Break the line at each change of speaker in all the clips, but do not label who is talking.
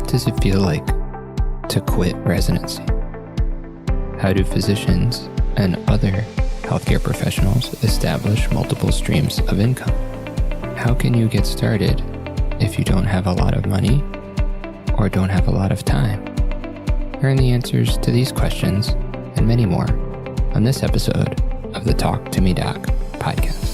What does it feel like to quit residency? How do physicians and other healthcare professionals establish multiple streams of income? How can you get started if you don't have a lot of money or don't have a lot of time? Learn the answers to these questions and many more on this episode of the Talk2MeDoc Podcast.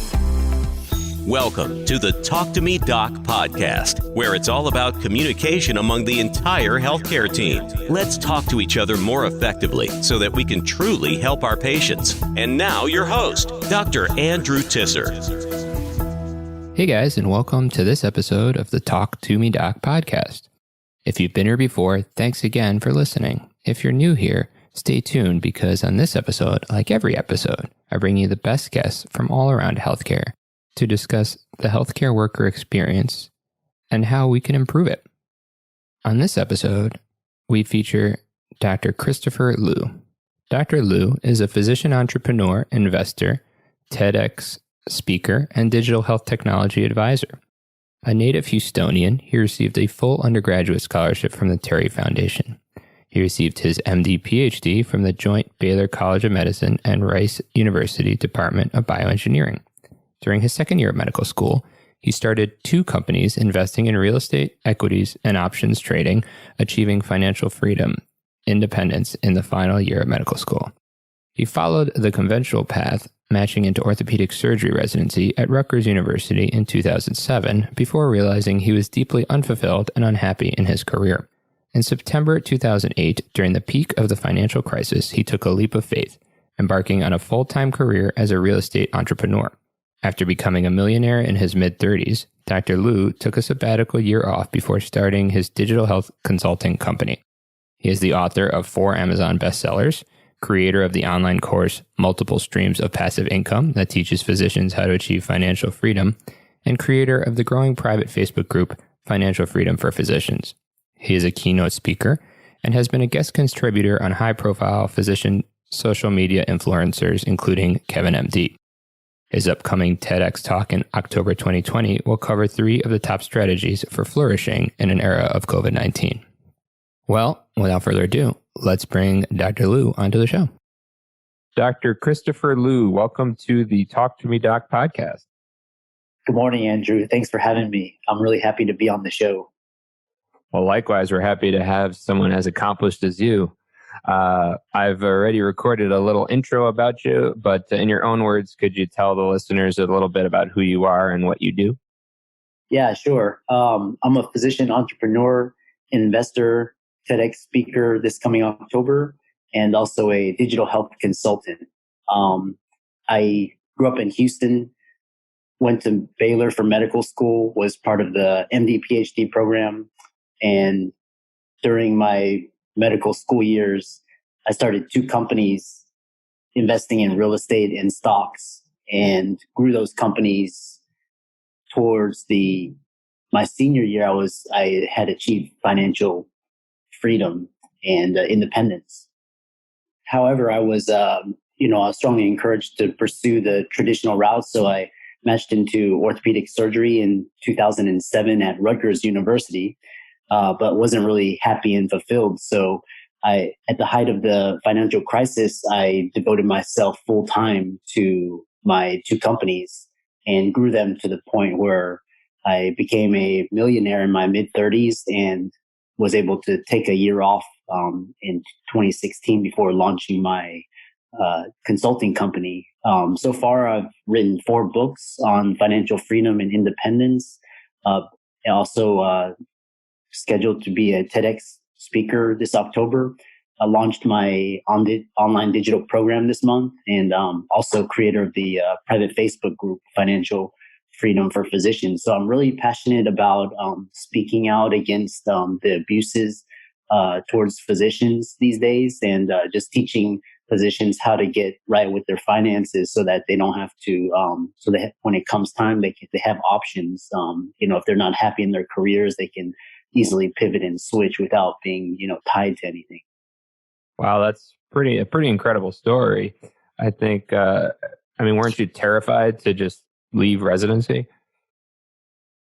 Welcome to the Talk2MeDoc Podcast, where it's all about communication among the entire healthcare team. Let's talk to each other more effectively so that we can truly help our patients. And now your host, Dr. Andrew Tisser.
Hey guys, and welcome to this episode of the Talk2MeDoc Podcast. If you've been here before, thanks again for listening. If you're new here, stay tuned because on this episode, like every episode, I bring you the best guests from all around healthcare to discuss the healthcare worker experience and how we can improve it. On this episode, we feature Dr. Christopher Loo. Dr. Loo is a physician entrepreneur, investor, TEDx speaker, and digital health technology advisor. A native Houstonian, he received a full undergraduate scholarship from the Terry Foundation. He received his MD PhD from the joint Baylor College of Medicine and Rice University Department of Bioengineering. During his second year of medical school, he started 2 companies investing in real estate, equities, and options trading, achieving financial freedom, independence in the final year of medical school. He followed the conventional path, matching into orthopedic surgery residency at Rutgers University in 2007, before realizing he was deeply unfulfilled and unhappy in his career. In September 2008, during the peak of the financial crisis, he took a leap of faith, embarking on a full-time career as a real estate entrepreneur. After becoming a millionaire in his mid-30s, Dr. Loo took a sabbatical year off before starting his digital health consulting company. He is the author of 4 Amazon bestsellers, creator of the online course Multiple Streams of Passive Income that teaches physicians how to achieve financial freedom, and creator of the growing private Facebook group Financial Freedom for Physicians. He is a keynote speaker and has been a guest contributor on high-profile physician social media influencers, including Kevin MD. His upcoming TEDx talk in October 2020 will cover 3 of the top strategies for flourishing in an era of COVID-19. Well, without further ado, let's bring Dr. Loo onto the show. Dr. Christopher Loo, welcome to the Talk2MeDoc Podcast.
Good morning, Andrew. Thanks for having me. I'm really happy to be on the show.
Well, likewise, we're happy to have someone as accomplished as you. I've already recorded a little intro about you, but in your own words, could you tell the listeners a little bit about who you are and what you do?
Yeah, sure. I'm a physician entrepreneur, investor, TEDx speaker this coming October, and also a digital health consultant. I grew up in Houston, went to Baylor for medical school, was part of the MD PhD program, and during my medical school years, I started 2 companies investing in real estate and stocks, and grew those companies towards my senior year. I had achieved financial freedom and independence. However, I was strongly encouraged to pursue the traditional route. So I matched into orthopedic surgery in 2007 at Rutgers University. But wasn't really happy and fulfilled. So at the height of the financial crisis, I devoted myself full time to my 2 companies and grew them to the point where I became a millionaire in my mid-30s and was able to take a year off in 2016 before launching my consulting company. So far, I've written 4 books on financial freedom and independence. Also, scheduled to be a TEDx speaker this October. I launched my online digital program this month, and also creator of the private Facebook group, Financial Freedom for Physicians. So I'm really passionate about speaking out against the abuses towards physicians these days, and just teaching physicians how to get right with their finances so that they don't have to, so that when it comes time, they have options. If they're not happy in their careers, they can easily pivot and switch without being, tied to anything.
Wow, that's a pretty incredible story. I think, weren't you terrified to just leave residency?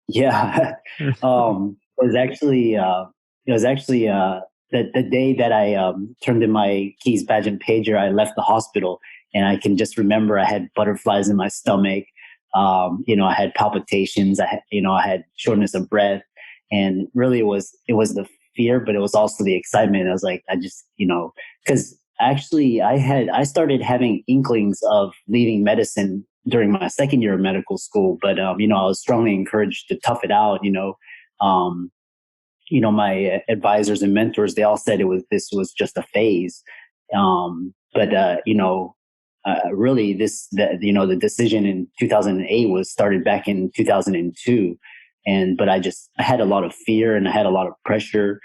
Yeah. It was actually it was actually the day that I turned in my keys, badge, and pager. I left the hospital, and I can just remember I had butterflies in my stomach. I had palpitations. I had shortness of breath, and really it was the fear, but it was also the excitement. I was like, because actually I started having inklings of leaving medicine during my second year of medical school, but I was strongly encouraged to tough it out. My advisors and mentors, they all said this was just a phase. Really the decision in 2008 was started back in 2002. But I had a lot of fear and I had a lot of pressure.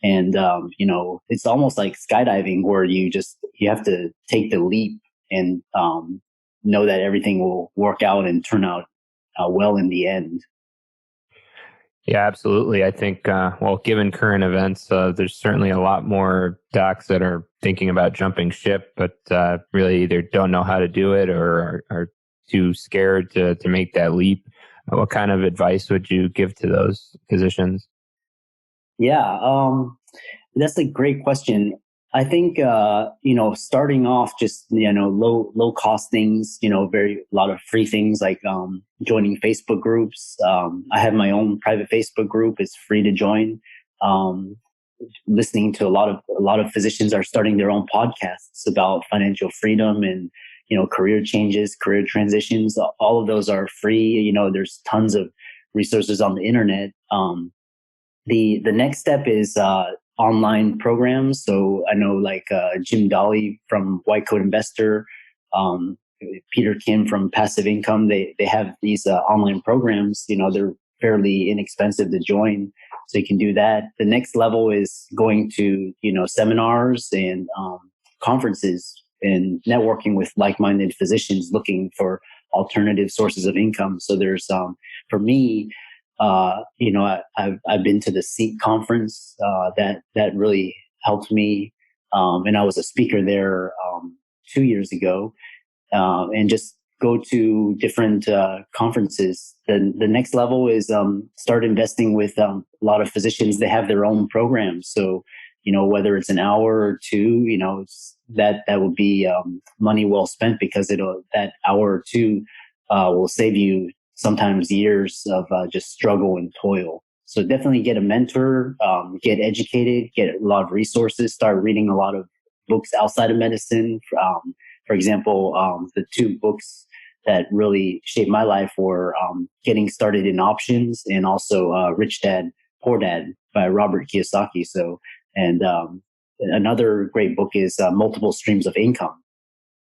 And, it's almost like skydiving where you have to take the leap and, know that everything will work out and turn out well in the end.
Yeah, absolutely. I think, given current events, there's certainly a lot more docs that are thinking about jumping ship, but really either don't know how to do it or are too scared to make that leap. What kind of advice would you give to those physicians?
Yeah, that's a great question. I think, starting off just, low cost things, a lot of free things like joining Facebook groups. I have my own private Facebook group. It's free to join. Listening to a lot of physicians are starting their own podcasts about financial freedom and, career changes, career transitions. All of those are free. There's tons of resources on the internet. The next step is online programs. So I know Jim Dolly from White Coat Investor, Peter Kim from Passive Income, they have these online programs. They're fairly inexpensive to join. So you can do that. The next level is going to, seminars and conferences and networking with like-minded physicians looking for alternative sources of income. So there's, for me, I've been to the SEEK conference, that really helped me. And I was a speaker there, 2 years ago, and just go to different, conferences. The next level is, start investing with, a lot of physicians. They have their own programs. So, whether it's an hour or two, that would be, money well spent because that hour or two, will save you sometimes years of just struggle and toil. So definitely get a mentor, get educated, get a lot of resources, start reading a lot of books outside of medicine. For example, the two books that really shaped my life were Getting Started in Options and also Rich Dad, Poor Dad by Robert Kiyosaki. So, and another great book is Multiple Streams of Income.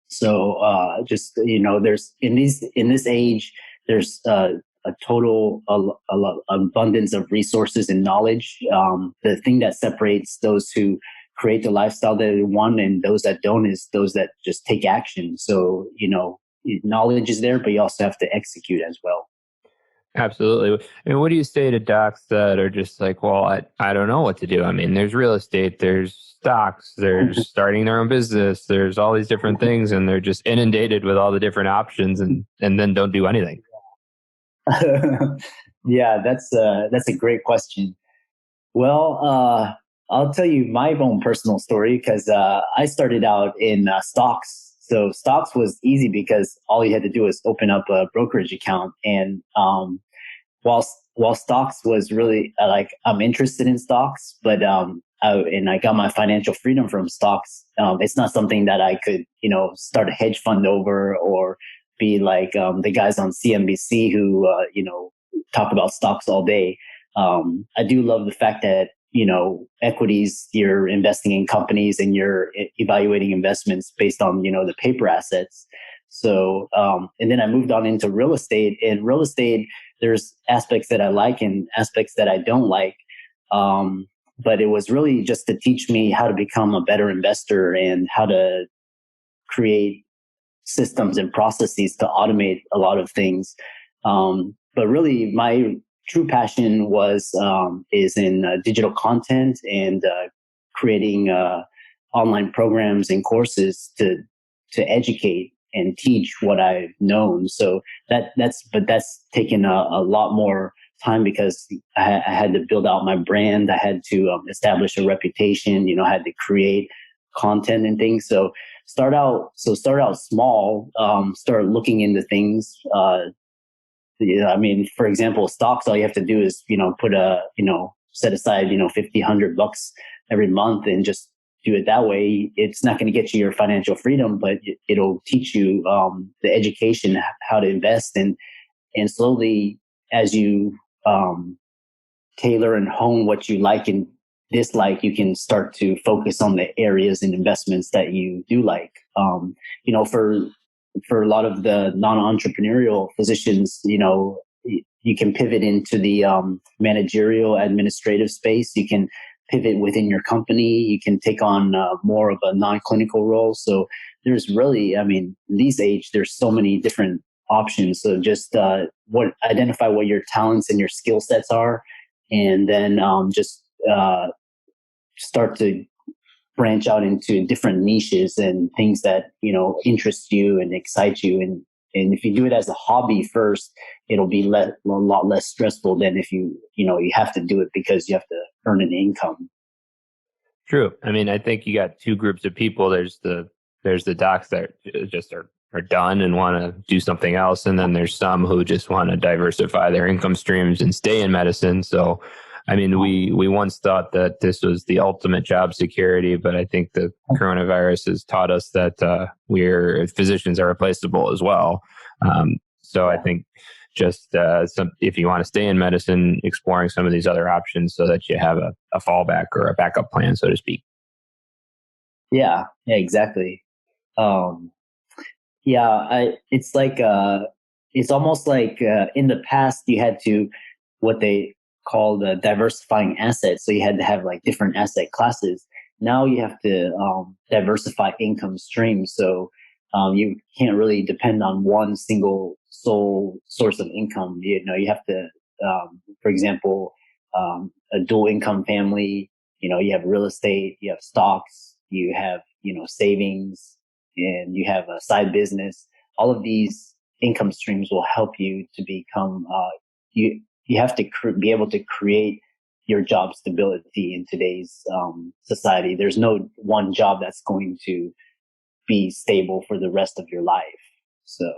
So there's in this age, there's a total abundance of resources and knowledge. The thing that separates those who create the lifestyle that they want and those that don't is those that just take action. So, knowledge is there, but you also have to execute as well.
Absolutely. And what do you say to docs that are just like, well, I don't know what to do? I mean, there's real estate, there's stocks, there's starting their own business, there's all these different things, and they're just inundated with all the different options and then don't do anything.
Yeah, that's a great question. Well, I'll tell you my own personal story because I started out in stocks. So stocks was easy because all you had to do was open up a brokerage account. And while stocks was really I'm interested in stocks, but and I got my financial freedom from stocks. It's not something that I could start a hedge fund over or be like the guys on CNBC who talk about stocks all day. I do love the fact that equities, you're investing in companies and you're evaluating investments based on, the paper assets. So, and then I moved on into real estate. In real estate, there's aspects that I like and aspects that I don't like. But it was really just to teach me how to become a better investor and how to create systems and processes to automate a lot of things. But really my true passion is in digital content and creating online programs and courses to educate and teach what I've known. So that's taken a lot more time because I had to build out my brand. I had to establish a reputation, I had to create content and things. So start out small, start looking into things. For example, stocks, all you have to do is, set aside, $50-$100 every month and just do it that way. It's not going to get you your financial freedom, but it'll teach you the education, how to invest, and slowly as you tailor and hone what you like and dislike, you can start to focus on the areas and investments that you do like. For a lot of the non-entrepreneurial physicians, you can pivot into the managerial administrative space. You can pivot within your company. You can take on more of a non-clinical role. So there's really, these age, there's so many different options. So just identify what your talents and your skill sets are, and then just start to branch out into different niches and things that interest you and excite you. And if you do it as a hobby first, it'll be a lot less stressful than if you have to do it because you have to earn an income.
True. I think you got two groups of people. There's the docs that just are done and want to do something else. And then there's some who just want to diversify their income streams and stay in medicine. So, we once thought that this was the ultimate job security, but I think the coronavirus has taught us that physicians are replaceable as well. So I think just if you want to stay in medicine, exploring some of these other options so that you have a fallback or a backup plan, so to speak.
Yeah, exactly. It's like it's almost like in the past you had to what they called diversifying assets. So you had to have like different asset classes. Now you have to diversify income streams. So you can't really depend on one single sole source of income. You have to, for example, a dual income family. You have real estate, you have stocks, you have savings, and you have a side business. All of these income streams will help you to become you have to be able to create your job stability in today's society. There's no one job that's going to be stable for the rest of your life. So,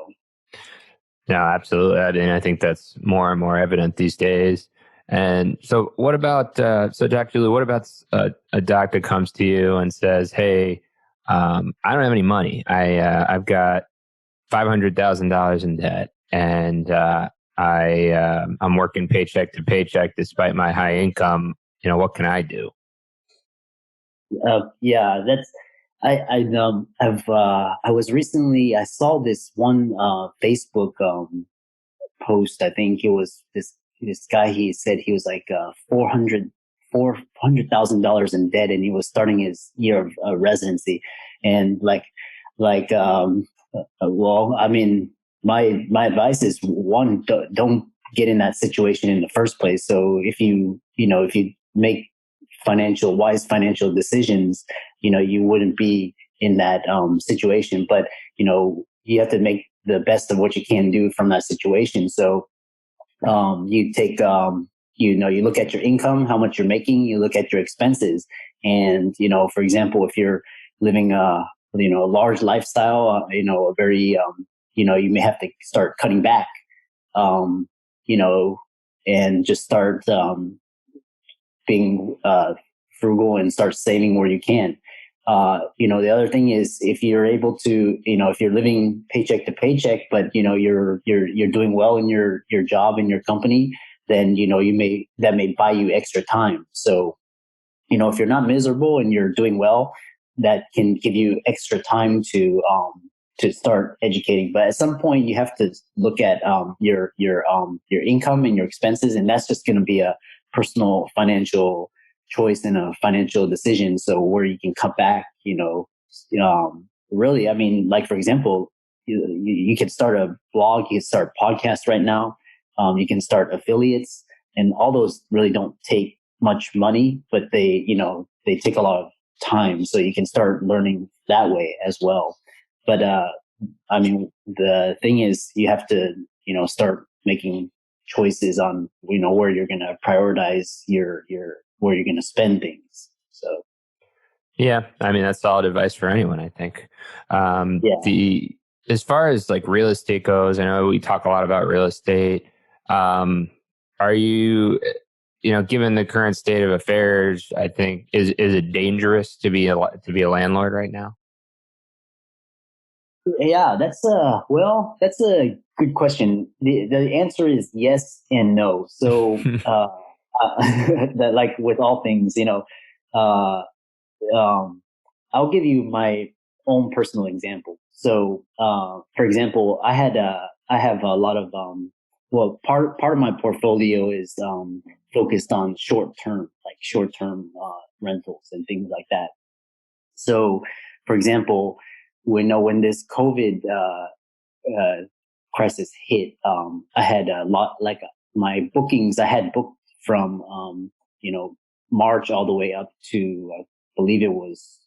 no, absolutely. And I think that's more and more evident these days. And so what about, Dr. Loo, what about a doc that comes to you and says, hey, I don't have any money. I've got $500,000 in debt, and I'm working paycheck to paycheck despite my high income. What can I do?
I saw this one Facebook post. I think it was this guy. He said he was like $400,000 in debt, and he was starting his year of residency. And my advice is, one, don't get in that situation in the first place. So if you make wise financial decisions, you wouldn't be in that situation. But you have to make the best of what you can do from that situation. So you take you look at your income, how much you're making. You look at your expenses, and for example, if you're living a large lifestyle, a very you may have to start cutting back, and just start being frugal and start saving where you can. The other thing is, if you're able to, if you're living paycheck to paycheck, but you're doing well in your job and your company, then that may buy you extra time. So if you're not miserable and you're doing well, that can give you extra time to start educating. But at some point, you have to look at your income and your expenses, and that's just going to be a personal financial choice and a financial decision. So where you can cut back, really, like, for example, you can start a blog, you can start podcasts right now, you can start affiliates, and all those really don't take much money, but they take a lot of time. So you can start learning that way as well. But the thing is, you have to start making choices on, where you're going to prioritize your where you're going to spend things. So.
Yeah, I mean, that's solid advice for anyone, I think.
Yeah.
As far as like real estate goes, I know we talk a lot about real estate. Are you, given the current state of affairs, I think, is it dangerous to be a landlord right now?
Yeah, that's a good question. The answer is yes and no. So, that, like with all things, uh, I'll give you my own personal example. So, for example, I have a lot of, part of my portfolio is, focused on short term rentals and things like that. So, for example, when this COVID, crisis hit, I had a lot, like my bookings, I had booked from, March all the way up to, I believe it was,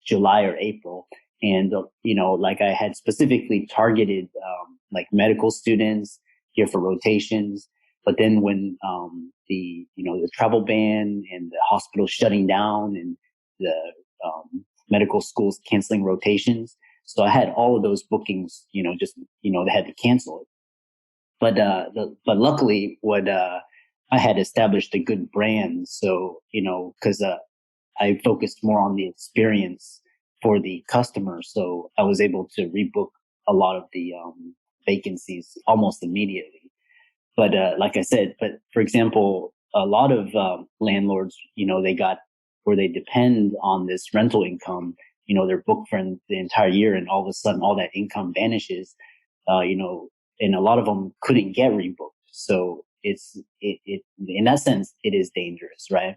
July or April. And, like I had specifically targeted, like medical students here for rotations. But then when, the travel ban and the hospitals shutting down and the, medical schools canceling rotations. So I had all of those bookings, just, they had to cancel it. But luckily I had established a good brand. So, cause, I focused more on the experience for the customer. So I was able to rebook a lot of the, vacancies almost immediately. But, like I said, but for example, a lot of, landlords, they depend on this rental income, they're booked for the entire year, and all of a sudden all that income vanishes, and a lot of them couldn't get rebooked. So it in that sense, it is dangerous, right?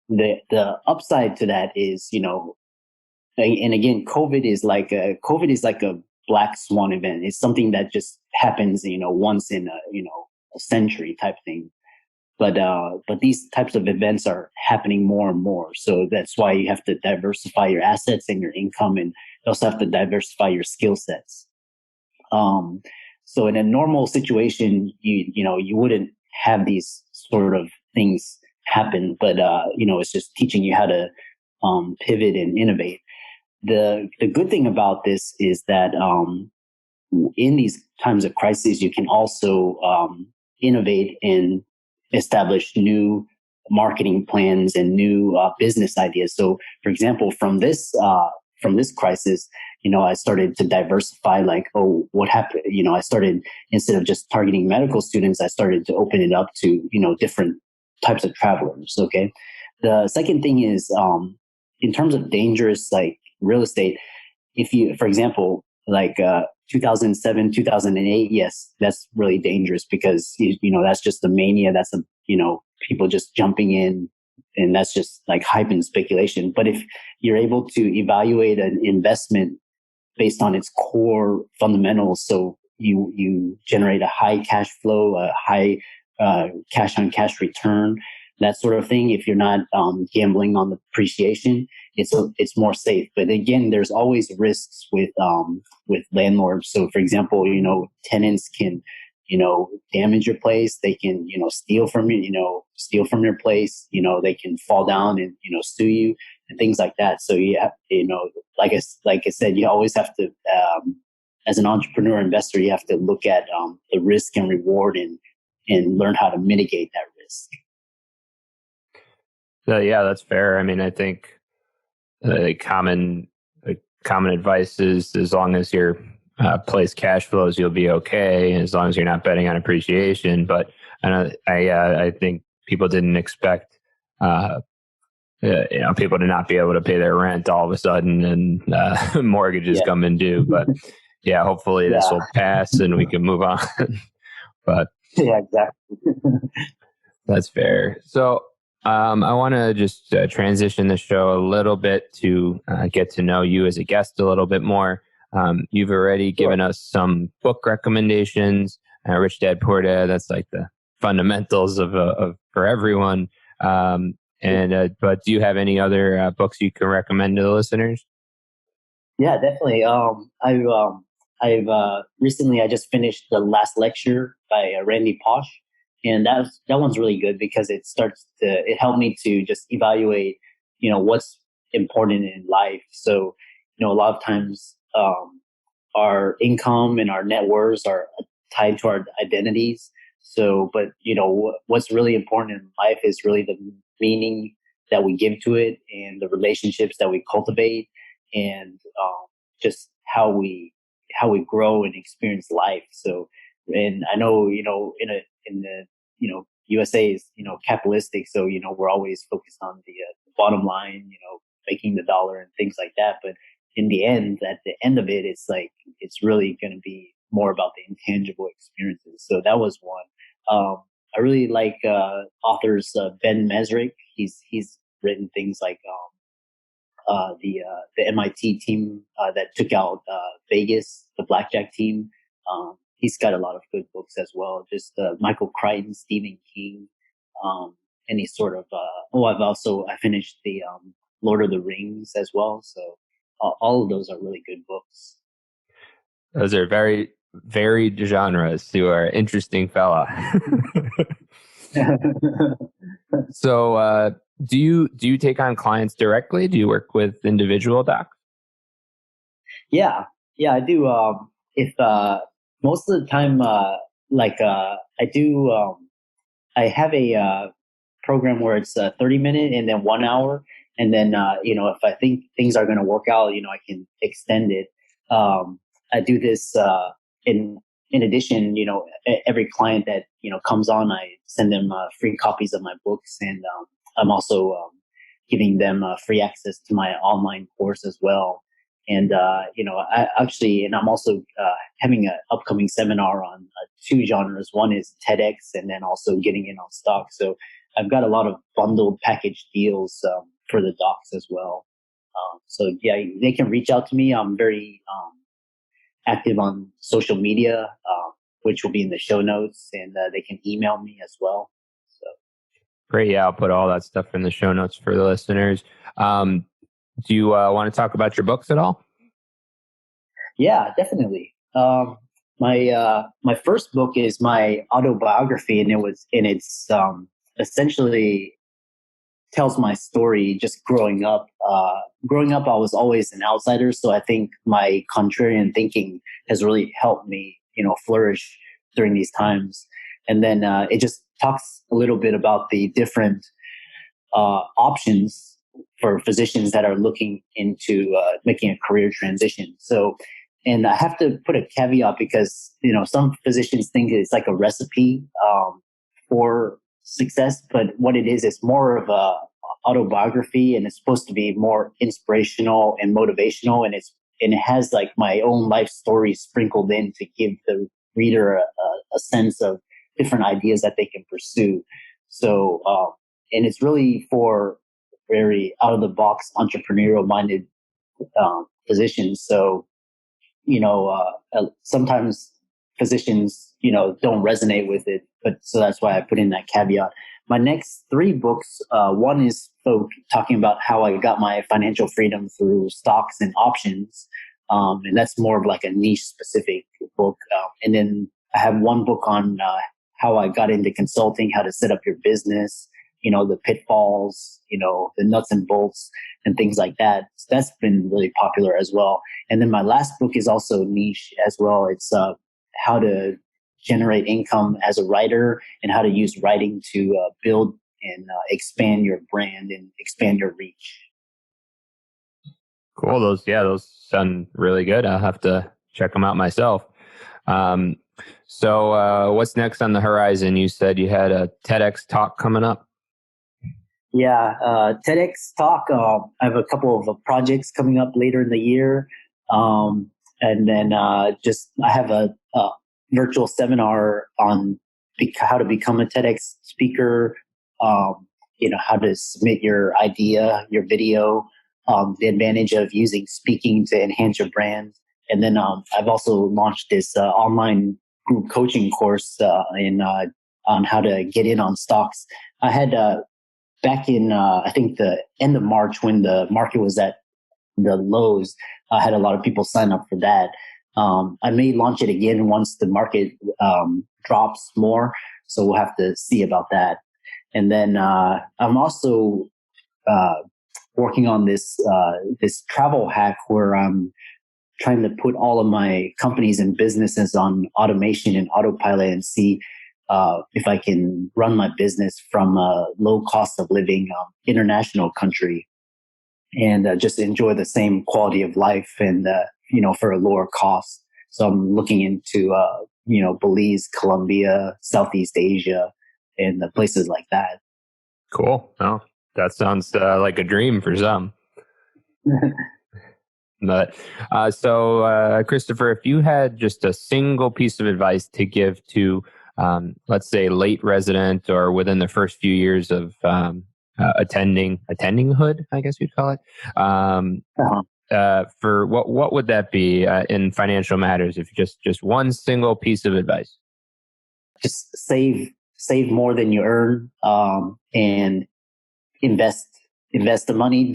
The upside to that is, and again, COVID is like a black swan event. It's something that just happens, once in a century type thing. But these types of events are happening more and more. So that's why you have to diversify your assets and your income, and you also have to diversify your skill sets. So in a normal situation, you wouldn't have these sort of things happen, but, it's just teaching you how to, pivot and innovate. The good thing about this is that, in these times of crisis, you can also, innovate and establish new marketing plans and new, business ideas. So, for example, from this crisis, I started to diversify, like, oh, what happened? I started, instead of just targeting medical students, I started to open it up to, different types of travelers. Okay. The second thing is, in terms of dangerous, like real estate, if you, for example, like, 2007, 2008, yes, that's really dangerous because, that's just the mania. That's people just jumping in, and that's just like hype and speculation. But if you're able to evaluate an investment based on its core fundamentals, so you generate a high cash flow, a high, cash on cash return, that sort of thing. If you're not, gambling on the appreciation, it's more safe. But again, there's always risks with landlords. So for example, tenants can, damage your place. They can, steal from your place. They can fall down and, sue you and things like that. So you have, like I said, you always have to, as an entrepreneur investor, you have to look at, the risk and reward and learn how to mitigate that risk.
So yeah, that's fair. I mean, I think common advice is, as long as your place cash flows, you'll be okay, as long as you're not betting on appreciation. But I think people didn't expect people to not be able to pay their rent all of a sudden, and mortgages come in due. But yeah, hopefully this will pass and we can move on. But
yeah, exactly.
That's fair. So I want to just transition the show a little bit to get to know you as a guest a little bit more. You've already given us some book recommendations. Rich Dad Poor Dad, that's like the fundamentals of for everyone. But do you have any other books you can recommend to the listeners?
Yeah, definitely. I've recently I just finished the last lecture by Randy Posh, and that one's really good because it helped me to just evaluate, what's important in life. So, a lot of times our income and our net worths are tied to our identities. So, but what's really important in life is really the meaning that we give to it and the relationships that we cultivate, and just how we grow and experience life. So, and I know in the USA is capitalistic, so we're always focused on the bottom line, making the dollar and things like that. But in the end, at the end of it, it's really going to be more about the intangible experiences. So that was one. I really like authors Ben Mesrick. He's written things like the MIT team that took out Vegas, the blackjack team. He's got a lot of good books as well. Just Michael Crichton, Stephen King, any sort of. I finished the Lord of the Rings as well. So all of those are really good books.
Those are very varied genres. You are an interesting fella. So, do you take on clients directly? Do you work with individual docs?
Yeah, I do. If most of the time, I do. I have a program where it's 30-minute and then 1 hour, and then if I think things are going to work out, I can extend it. I do this in addition. Every client that comes on, I send them free copies of my books, and I'm also giving them free access to my online course as well. And I'm also having an upcoming seminar on two genres. One is TEDx, and then also getting in on stock. So I've got a lot of bundled package deals for the docs as well. So yeah, they can reach out to me. I'm very active on social media, which will be in the show notes, and they can email me as well. So
great. Yeah, I'll put all that stuff in the show notes for the listeners. Do you want to talk about your books at all?
Yeah, definitely. My first book is my autobiography, and it's essentially tells my story just growing up. Growing up, I was always an outsider, so I think my contrarian thinking has really helped me, flourish during these times. And then it just talks a little bit about the different options for physicians that are looking into making a career transition. So, and I have to put a caveat because, some physicians think it's like a recipe for success, but what it is more of a autobiography, and it's supposed to be more inspirational and motivational, and it has like my own life story sprinkled in to give the reader a sense of different ideas that they can pursue. So, and it's really for very out of the box entrepreneurial minded physicians. So, sometimes physicians, don't resonate with it, but so that's why I put in that caveat. My next three books, one is talking about how I got my financial freedom through stocks and options. And that's more of like a niche specific book. And then I have one book on how I got into consulting, how to set up your business, the pitfalls, the nuts and bolts and things like that. So that's been really popular as well. And then my last book is also niche as well. It's how to generate income as a writer and how to use writing to build and expand your brand and expand your reach.
Cool. Those sound really good. I'll have to check them out myself. So what's next on the horizon? You said you had a TEDx talk coming up.
Yeah, TEDx talk. I have a couple of projects coming up later in the year. And then I have a virtual seminar on how to become a TEDx speaker, how to submit your idea, your video, the advantage of using speaking to enhance your brand. And then I've also launched this online group coaching course on how to get in on stocks. I had back in, I think the end of March when the market was at the lows, I had a lot of people sign up for that. I may launch it again once the market drops more. So we'll have to see about that. And then I'm also working on this travel hack where I'm trying to put all of my companies and businesses on automation and autopilot and see if I can run my business from a low cost of living international country and just enjoy the same quality of life and, for a lower cost. So I'm looking into, Belize, Colombia, Southeast Asia, and places like that.
Cool. Oh, that sounds like a dream for some. But Christopher, if you had just a single piece of advice to give to, let's say, late resident or within the first few years of attendinghood, I guess you'd call it, for what would that be in financial matters? If just one single piece of advice,
just save more than you earn, and invest the money.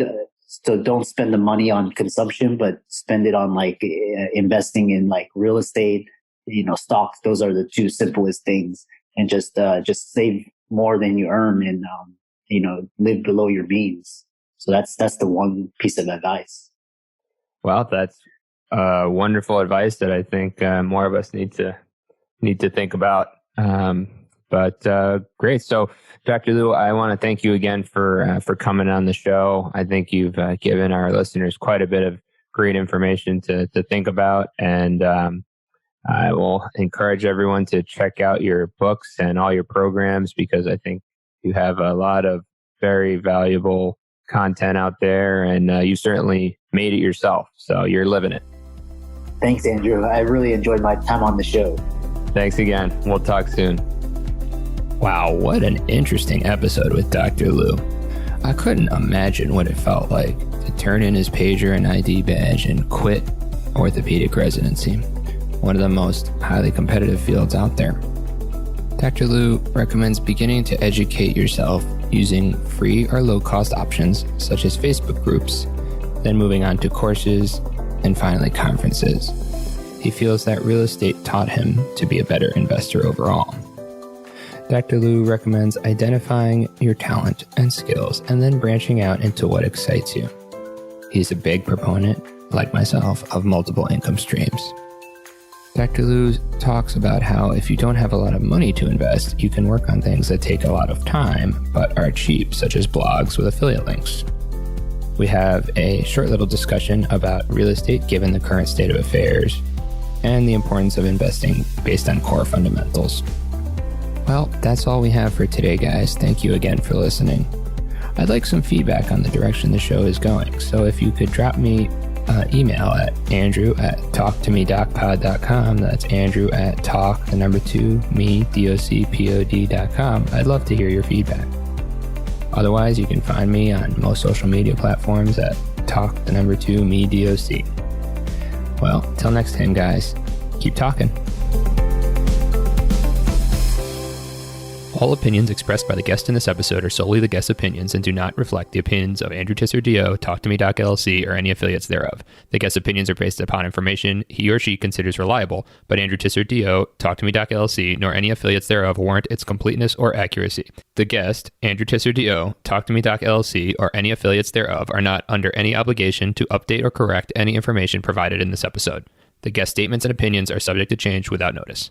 So don't spend the money on consumption, but spend it on investing in real estate, stocks. Those are the two simplest things. And just save more than you earn and, live below your means. So that's the one piece of advice.
Well, that's wonderful advice that I think more of us need to think about. But great. So, Dr. Loo, I want to thank you again for coming on the show. I think you've given our listeners quite a bit of great information to think about. And I will encourage everyone to check out your books and all your programs, because I think you have a lot of very valuable content out there, and you certainly made it yourself. So you're living it.
Thanks, Andrew. I really enjoyed my time on the show.
Thanks again. We'll talk soon. Wow, what an interesting episode with Dr. Loo. I couldn't imagine what it felt like to turn in his pager and ID badge and quit orthopedic residency, one of the most highly competitive fields out there. Dr. Loo recommends beginning to educate yourself using free or low-cost options such as Facebook groups, then moving on to courses, and finally conferences. He feels that real estate taught him to be a better investor overall. Dr. Loo recommends identifying your talent and skills and then branching out into what excites you. He's a big proponent, like myself, of multiple income streams. Dr. Loo talks about how if you don't have a lot of money to invest, you can work on things that take a lot of time but are cheap, such as blogs with affiliate links. We have a short little discussion about real estate given the current state of affairs and the importance of investing based on core fundamentals. Well, that's all we have for today, guys. Thank you again for listening. I'd like some feedback on the direction the show is going, so if you could drop me email at andrew@talk2medocpod.com. That's Andrew at talk2medocpod.com. I'd love to hear your feedback. Otherwise, you can find me on most social media platforms at talk2medoc. Well, till next time, guys, keep talking. All opinions expressed by the guest in this episode are solely the guest's opinions and do not reflect the opinions of Andrew Tisser DO, Talk2MeDoc LLC, or any affiliates thereof. The guest's opinions are based upon information he or she considers reliable, but Andrew Tisser DO, Talk2MeDoc LLC, nor any affiliates thereof warrant its completeness or accuracy. The guest, Andrew Tisser DO, Talk2MeDoc LLC, or any affiliates thereof are not under any obligation to update or correct any information provided in this episode. The guest statements and opinions are subject to change without notice.